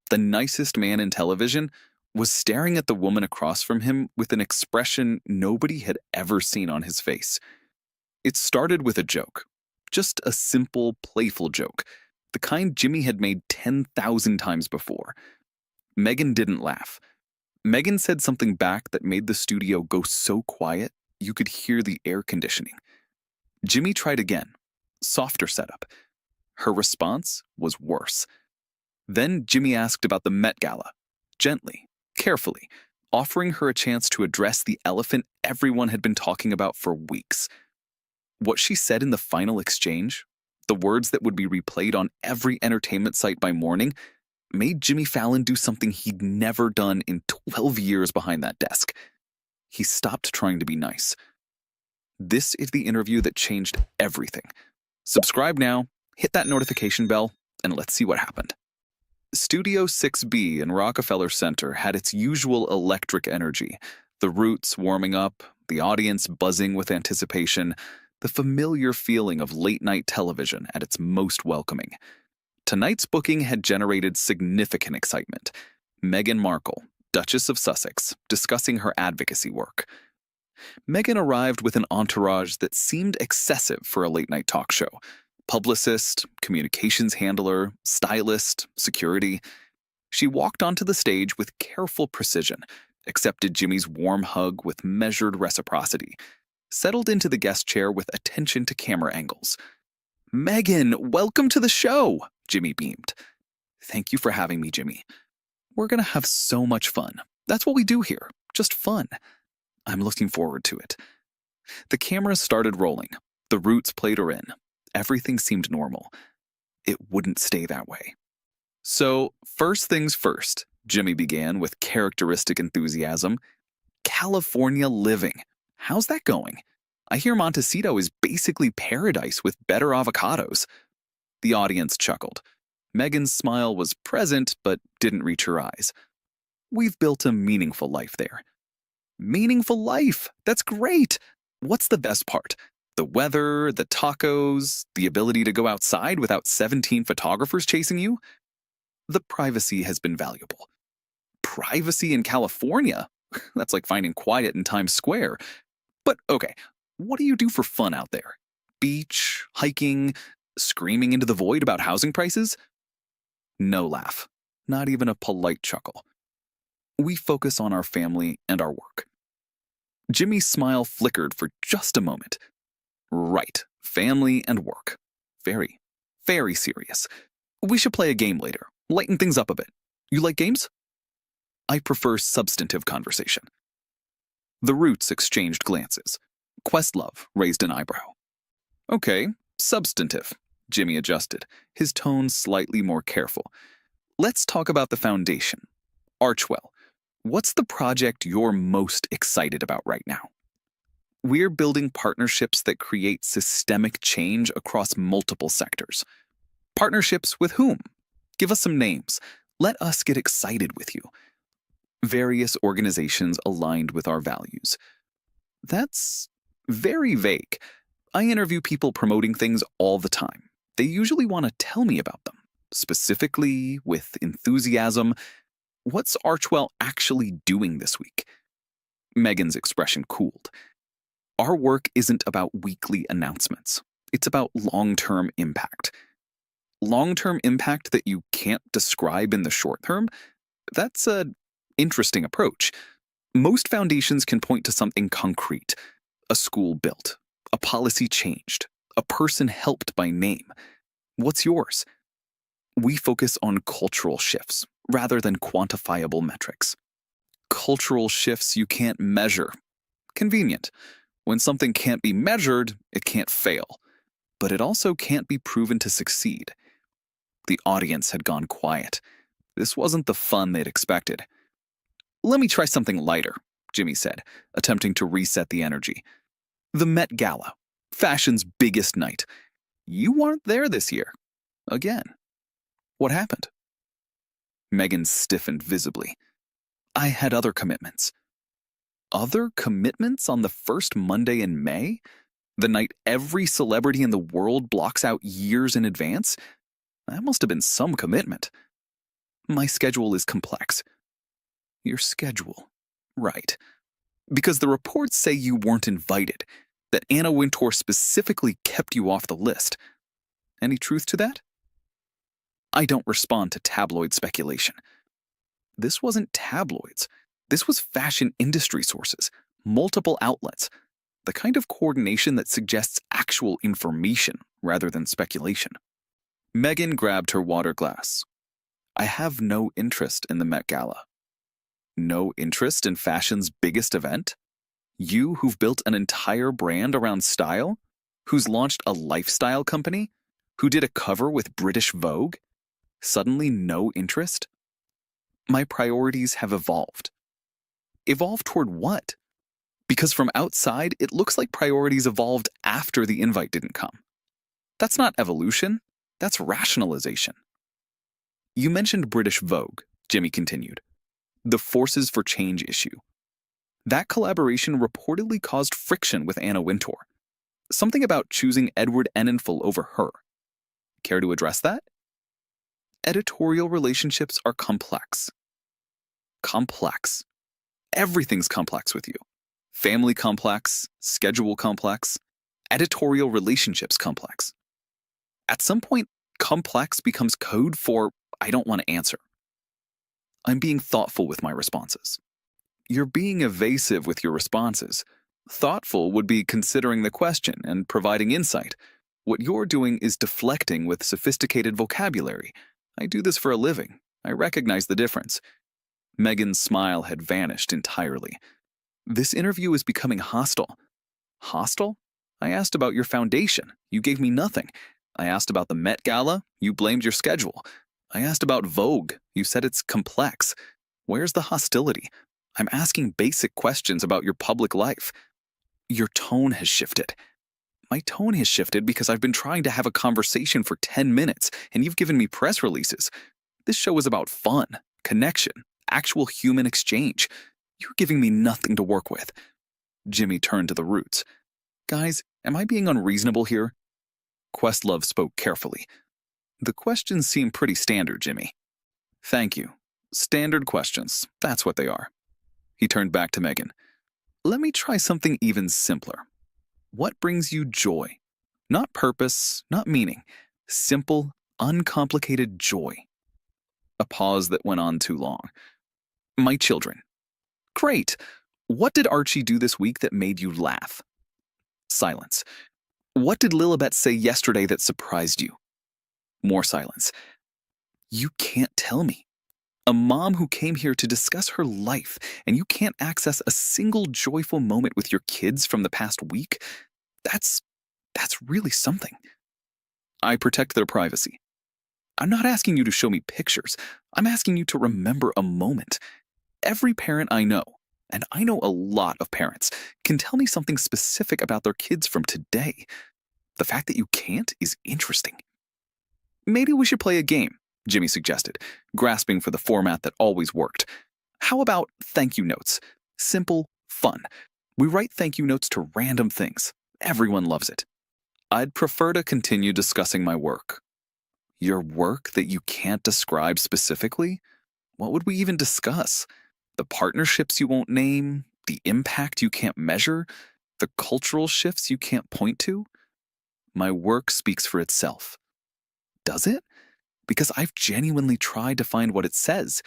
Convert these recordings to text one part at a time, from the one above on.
the nicest man in television, was staring at the woman across from him with an expression nobody had ever seen on his face. It started with a joke. Just a simple, playful joke. The kind Jimmy had made 10,000 times before. Meghan didn't laugh. Meghan said something back that made the studio go so quiet you could hear the air conditioning. Jimmy tried again. Softer setup. Her response was worse. Then Jimmy asked about the Met Gala. Gently, carefully, offering her a chance to address the elephant everyone had been talking about for weeks. What she said in the final exchange, the words that would be replayed on every entertainment site by morning, made Jimmy Fallon do something he'd never done in 12 years behind that desk. He stopped trying to be nice. This is the interview that changed everything. Subscribe now, hit that notification bell, and let's see what happened. Studio 6B in Rockefeller Center had its usual electric energy, the roots warming up, the audience buzzing with anticipation, the familiar feeling of late-night television at its most welcoming. Tonight's booking had generated significant excitement. Meghan Markle, Duchess of Sussex, discussing her advocacy work. Meghan arrived with an entourage that seemed excessive for a late-night talk show. Publicist, communications handler, stylist, security. She walked onto the stage with careful precision, accepted Jimmy's warm hug with measured reciprocity, settled into the guest chair with attention to camera angles. "Meghan, welcome to the show," Jimmy beamed. "Thank you for having me, Jimmy. We're gonna have so much fun. That's what we do here, just fun. I'm looking forward to it." The cameras started rolling. The roots played her in. Everything seemed normal. It wouldn't stay that way. "So, first things first," Jimmy began with characteristic enthusiasm. "California living. How's that going? I hear Montecito is basically paradise with better avocados." The audience chuckled. Meghan's smile was present but didn't reach her eyes. "We've built a meaningful life there." "Meaningful life? That's great! What's the best part? The weather, the tacos, the ability to go outside without 17 photographers chasing you?" "The privacy has been valuable." "Privacy in California? That's like finding quiet in Times Square. But okay, what do you do for fun out there? Beach, hiking, screaming into the void about housing prices?" No laugh. Not even a polite chuckle. "We focus on our family and our work." Jimmy's smile flickered for just a moment. "Right, family and work. Very, very serious. We should play a game later. Lighten things up a bit. You like games?" "I prefer substantive conversation." The roots exchanged glances. Questlove raised an eyebrow. "Okay, substantive," Jimmy adjusted, his tone slightly more careful. "Let's talk about the foundation. Archwell, what's the project you're most excited about right now?" "We're building partnerships that create systemic change across multiple sectors." "Partnerships with whom? Give us some names. Let us get excited with you." "Various organizations aligned with our values." "That's very vague. I interview people promoting things all the time. They usually want to tell me about them, specifically, with enthusiasm. What's Archwell actually doing this week?" Meghan's expression cooled. "Our work isn't about weekly announcements. It's about long-term impact." "Long-term impact that you can't describe in the short term? That's an interesting approach. Most foundations can point to something concrete. A school built, a policy changed, a person helped by name. What's yours?" "We focus on cultural shifts rather than quantifiable metrics." "Cultural shifts you can't measure. Convenient. When something can't be measured, it can't fail. But it also can't be proven to succeed." The audience had gone quiet. This wasn't the fun they'd expected. "Let me try something lighter," Jimmy said, attempting to reset the energy. "The Met Gala, fashion's biggest night. You weren't there this year. Again. What happened?" Meghan stiffened visibly. "I had other commitments." "Other commitments on the first Monday in May? The night every celebrity in the world blocks out years in advance? That must have been some commitment." My schedule is complex. Your schedule. Right. Because the reports say you weren't invited, that Anna Wintour specifically kept you off the list. Any truth to that? I don't respond to tabloid speculation. This wasn't tabloids. This was fashion industry sources, multiple outlets, the kind of coordination that suggests actual information rather than speculation. Meghan grabbed her water glass. I have no interest in the Met Gala. No interest in fashion's biggest event? You who've built an entire brand around style? Who's launched a lifestyle company? Who did a cover with British Vogue? Suddenly no interest? My priorities have evolved. Evolved toward what? Because from outside, it looks like priorities evolved after the invite didn't come. That's not evolution. That's rationalization. You mentioned British Vogue, Jimmy continued. The Forces for Change issue. That collaboration reportedly caused friction with Anna Wintour. Something about choosing Edward Enninful over her. Care to address that? Editorial relationships are complex. Complex. Everything's complex with you. Family complex, schedule complex, editorial relationships complex. At some point, complex becomes code for I don't want to answer. I'm being thoughtful with my responses. You're being evasive with your responses. Thoughtful would be considering the question and providing insight. What you're doing is deflecting with sophisticated vocabulary. I do this for a living. I recognize the difference. Meghan's smile had vanished entirely. This interview is becoming hostile. Hostile? I asked about your foundation. You gave me nothing. I asked about the Met Gala. You blamed your schedule. I asked about Vogue. You said it's complex. Where's the hostility? I'm asking basic questions about your public life. Your tone has shifted. My tone has shifted because I've been trying to have a conversation for 10 minutes, and you've given me press releases. This show is about fun, connection, actual human exchange. You're giving me nothing to work with. Jimmy turned to the roots. Guys, am I being unreasonable here? Questlove spoke carefully. The questions seem pretty standard, Jimmy. Thank you. Standard questions. That's what they are. He turned back to Meghan. Let me try something even simpler. What brings you joy? Not purpose, not meaning. Simple, uncomplicated joy. A pause that went on too long. My children. Great. What did Archie do this week that made you laugh? Silence. What did Lilibet say yesterday that surprised you? More silence. You can't tell me. A mom who came here to discuss her life, and you can't access a single joyful moment with your kids from the past week? That's really something. I protect their privacy. I'm not asking you to show me pictures. I'm asking you to remember a moment. Every parent I know, and I know a lot of parents, can tell me something specific about their kids from today. The fact that you can't is interesting. Maybe we should play a game, Jimmy suggested, grasping for the format that always worked. How about thank you notes? Simple, fun. We write thank you notes to random things. Everyone loves it. I'd prefer to continue discussing my work. Your work that you can't describe specifically? What would we even discuss? The partnerships you won't name? The impact you can't measure? The cultural shifts you can't point to? My work speaks for itself. Does it? Because I've genuinely tried to find what it says.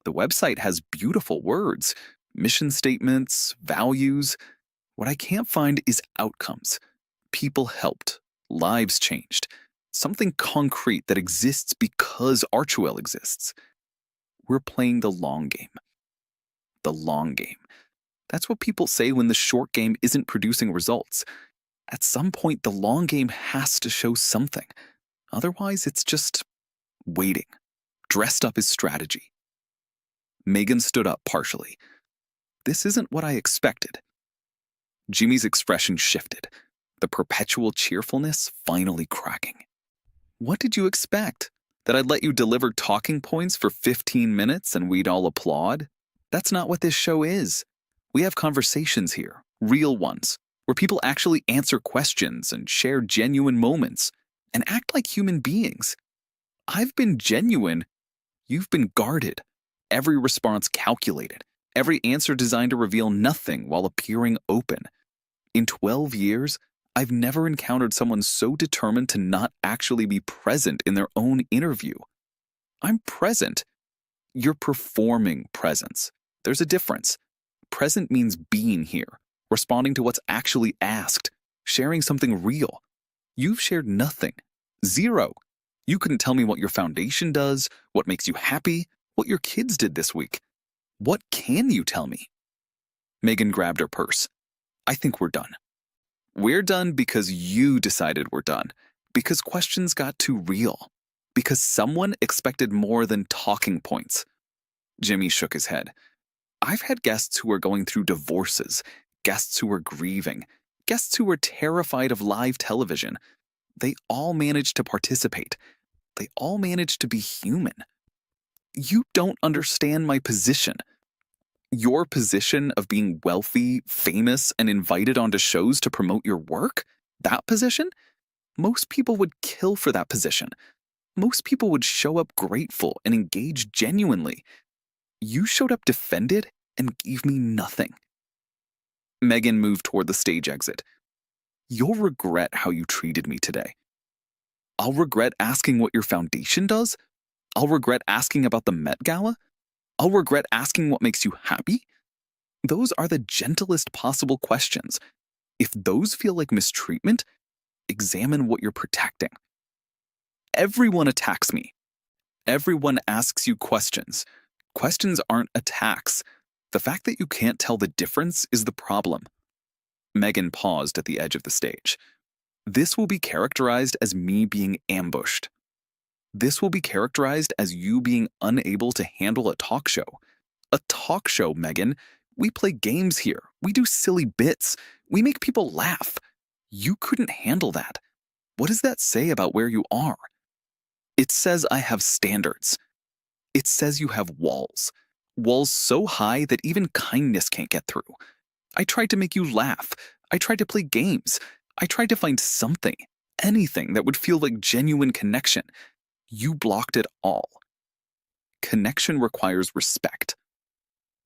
The website has beautiful words, mission statements, values. What I can't find is outcomes. People helped, lives changed, something concrete that exists because Archewell exists. We're playing the long game. The long game. That's what people say when the short game isn't producing results. At some point, the long game has to show something. Otherwise, it's just waiting, dressed up as strategy. Meghan stood up partially. This isn't what I expected. Jimmy's expression shifted, the perpetual cheerfulness finally cracking. What did you expect? That I'd let you deliver talking points for 15 minutes and we'd all applaud? That's not what this show is. We have conversations here, real ones, where people actually answer questions and share genuine moments and act like human beings. I've been genuine. You've been guarded, every response calculated, every answer designed to reveal nothing while appearing open. In 12 years, I've never encountered someone so determined to not actually be present in their own interview. I'm present. You're performing presence. There's a difference. Present means being here, responding to what's actually asked, sharing something real. You've shared nothing. Zero. You couldn't tell me what your foundation does, what makes you happy, what your kids did this week. What can you tell me? Meghan grabbed her purse. I think we're done. We're done because you decided we're done. Because questions got too real. Because someone expected more than talking points. Jimmy shook his head. I've had guests who are going through divorces, guests who are grieving, guests who are terrified of live television. They all managed to participate. They all managed to be human. You don't understand my position. Your position of being wealthy, famous, and invited onto shows to promote your work? That position? Most people would kill for that position. Most people would show up grateful and engage genuinely. You showed up defended and gave me nothing. Meghan moved toward the stage exit. You'll regret how you treated me today. I'll regret asking what your foundation does. I'll regret asking about the Met Gala. I'll regret asking what makes you happy. Those are the gentlest possible questions. If those feel like mistreatment, examine what you're protecting. Everyone attacks me. Everyone asks you questions. Questions aren't attacks. The fact that you can't tell the difference is the problem. Meghan paused at the edge of the stage. This will be characterized as me being ambushed. This will be characterized as you being unable to handle a talk show. A talk show, Meghan. We play games here. We do silly bits. We make people laugh. You couldn't handle that. What does that say about where you are? It says I have standards. It says you have walls. Walls so high that even kindness can't get through. I tried to make you laugh. I tried to play games. I tried to find something, anything that would feel like genuine connection. You blocked it all. Connection requires respect.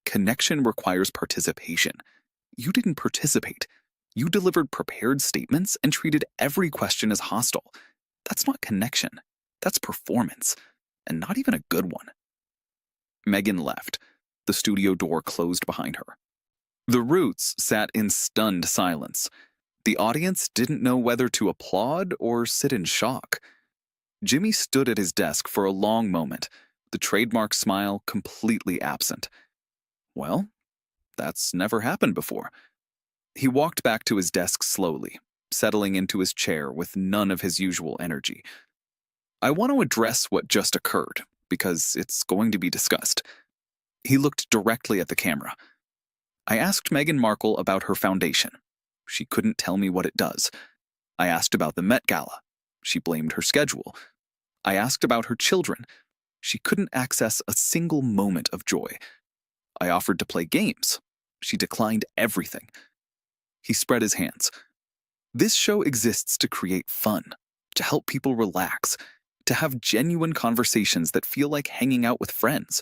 Connection requires participation. You didn't participate. You delivered prepared statements and treated every question as hostile. That's not connection. That's performance, and not even a good one. Meghan left. The studio door closed behind her. The Roots sat in stunned silence. The audience didn't know whether to applaud or sit in shock. Jimmy stood at his desk for a long moment, the trademark smile completely absent. Well, that's never happened before. He walked back to his desk slowly, settling into his chair with none of his usual energy. I want to address what just occurred, because it's going to be discussed. He looked directly at the camera. I asked Meghan Markle about her foundation. She couldn't tell me what it does. I asked about the Met Gala. She blamed her schedule. I asked about her children. She couldn't access a single moment of joy. I offered to play games. She declined everything. He spread his hands. This show exists to create fun, to help people relax, to have genuine conversations that feel like hanging out with friends.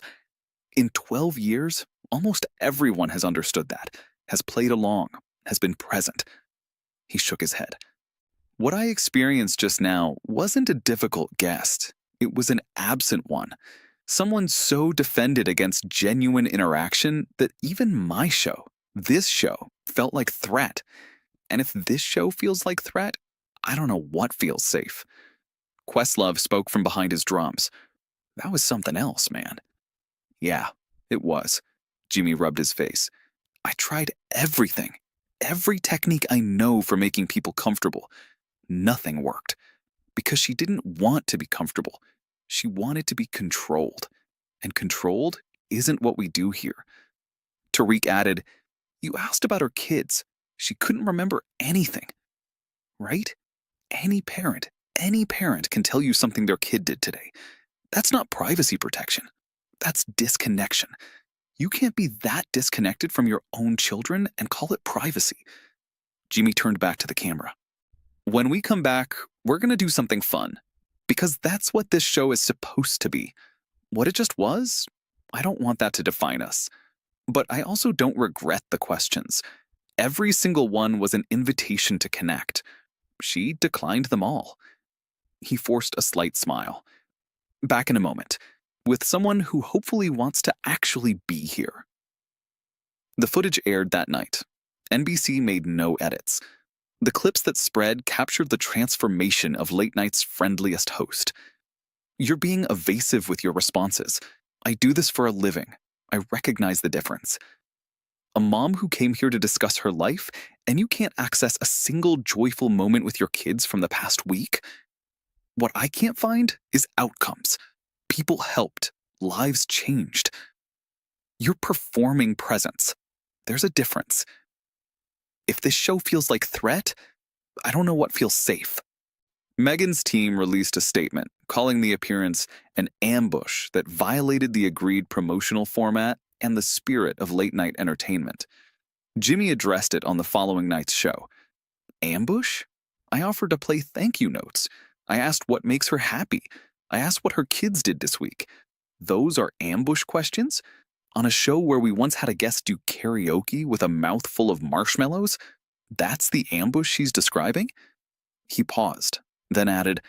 In 12 years, almost everyone has understood that, has played along, has been present. He shook his head. What I experienced just now wasn't a difficult guest. It was an absent one. Someone so defended against genuine interaction that even my show, this show, felt like threat. And if this show feels like threat, I don't know what feels safe. Questlove spoke from behind his drums. That was something else, man. Yeah, it was. Jimmy rubbed his face. I tried everything. Every technique I know for making people comfortable. Nothing worked. Because she didn't want to be comfortable. She wanted to be controlled. And controlled isn't what we do here. Tariq added, You asked about her kids. She couldn't remember anything. Right? Any parent can tell you something their kid did today. That's not privacy protection. That's disconnection. You can't be that disconnected from your own children and call it privacy. Jimmy turned back to the camera. When we come back, we're going to do something fun. Because that's what this show is supposed to be. What it just was, I don't want that to define us. But I also don't regret the questions. Every single one was an invitation to connect. She declined them all. He forced a slight smile. Back in a moment, with someone who hopefully wants to actually be here. The footage aired that night. NBC made no edits. The clips that spread captured the transformation of late night's friendliest host. You're being evasive with your responses. I do this for a living. I recognize the difference. A mom who came here to discuss her life, and you can't access a single joyful moment with your kids from the past week? What I can't find is outcomes. People helped. Lives changed. You're performing presence. There's a difference. If this show feels like threat, I don't know what feels safe. Meghan's team released a statement calling the appearance an ambush that violated the agreed promotional format and the spirit of late-night entertainment. Jimmy addressed it on the following night's show. Ambush? I offered to play thank you notes. I asked what makes her happy. I asked what her kids did this week. Those are ambush questions? On a show where we once had a guest do karaoke with a mouthful of marshmallows? That's the ambush she's describing? He paused, then added,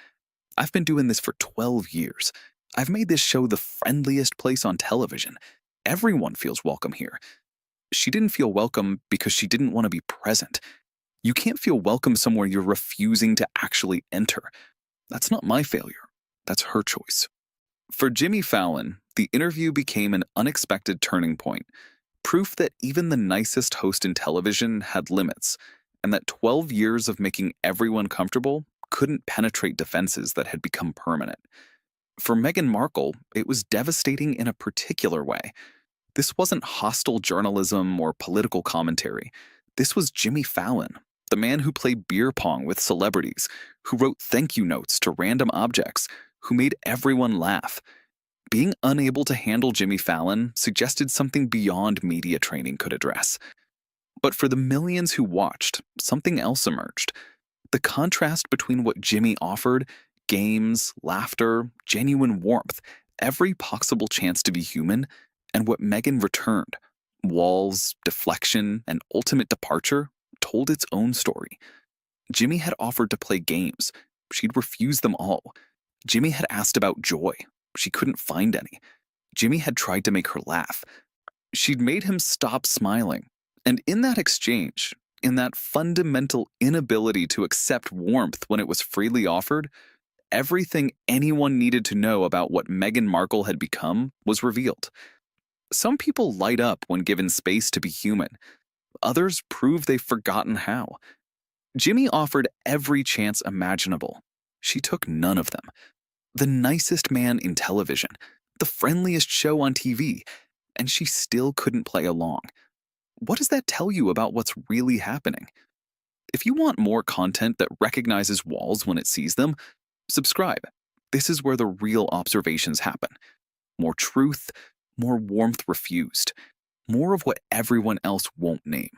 I've been doing this for 12 years. I've made this show the friendliest place on television. Everyone feels welcome here. She didn't feel welcome because she didn't want to be present. You can't feel welcome somewhere you're refusing to actually enter. That's not my failure. That's her choice. For Jimmy Fallon, the interview became an unexpected turning point, proof that even the nicest host in television had limits, and that 12 years of making everyone comfortable couldn't penetrate defenses that had become permanent. For Meghan Markle, it was devastating in a particular way. This wasn't hostile journalism or political commentary. This was Jimmy Fallon, the man who played beer pong with celebrities, who wrote thank you notes to random objects, who made everyone laugh. Being unable to handle Jimmy Fallon suggested something beyond media training could address. But for the millions who watched, something else emerged. The contrast between what Jimmy offered, games, laughter, genuine warmth, every possible chance to be human, and what Meghan returned, walls, deflection, and ultimate departure, told its own story. Jimmy had offered to play games. She'd refused them all. Jimmy had asked about joy. She couldn't find any. Jimmy had tried to make her laugh. She'd made him stop smiling. And in that exchange, in that fundamental inability to accept warmth when it was freely offered, everything anyone needed to know about what Meghan Markle had become was revealed. Some people light up when given space to be human. Others prove they've forgotten how. Jimmy offered every chance imaginable. She took none of them. The nicest man in television, the friendliest show on TV, and she still couldn't play along. What does that tell you about what's really happening? If you want more content that recognizes walls when it sees them, subscribe. This is where the real observations happen. More truth, more warmth refused, more of what everyone else won't name.